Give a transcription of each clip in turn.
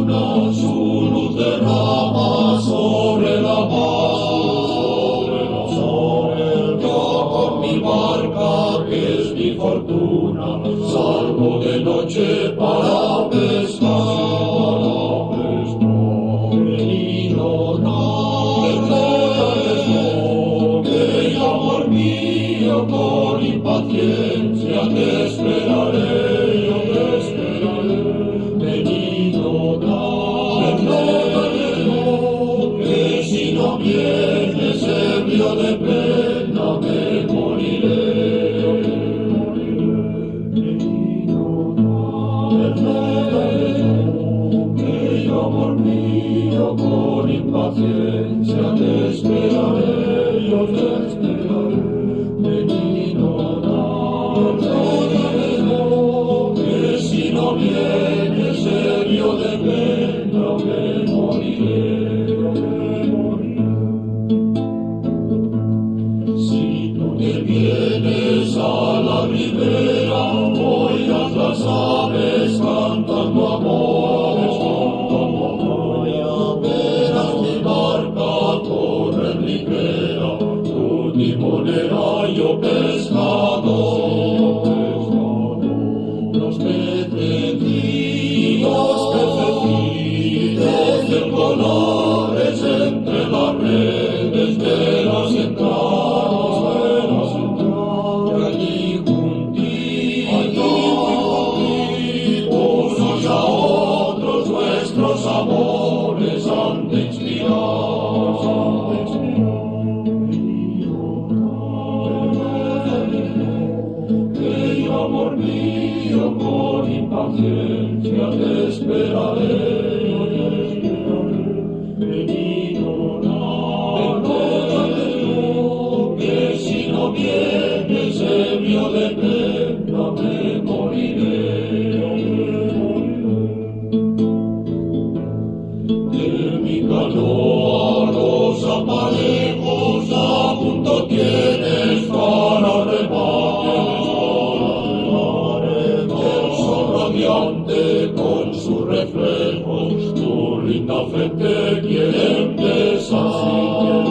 luna su luz derrama sobre la paz, yo con mi barca, que es mi fortuna, salgo de noche para pescar. Venido que amor mío, con impaciencia te esperaré, yo te esperaré. Venido que si no vienes ebrio de pena me moriré. Que yo amor mío, con impaciencia te esperaré, yo te esperaré. Venido que si no vienes ebrio de pena me moriré. Si tú te vienes a la ribera, oirás las aves cantando amores, verás mi barca correr ligera, tu timonera, yo pescador. Los pececitos de colores entre las redes de las entrañas, y allí juntitos, unos a otros nuestros amores han de inspirar. Que yo, amor mío, con impaciencia te esperaré, yo te esperaré. Venido que si no vienes ebrio de pena me moriré. De mi canoa los aparejos a punto tienes para remar. El sol radiante con sus reflejos tu linda frente quieren besar.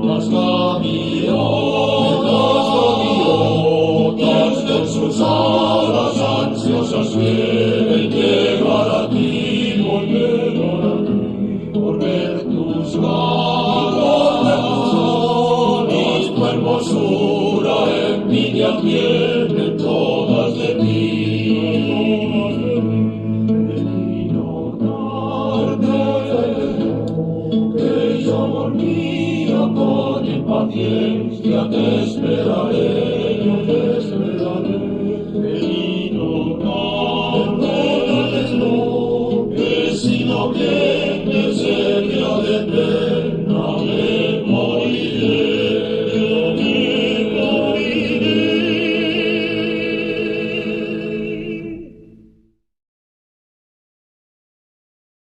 Las gaviotas de sus alas ansiosas quieren llegar a ti, por ver tus manos, tu hermosura, envidia tienen todas de ti. Que yo, amor mío, con impaciencia te esperaré.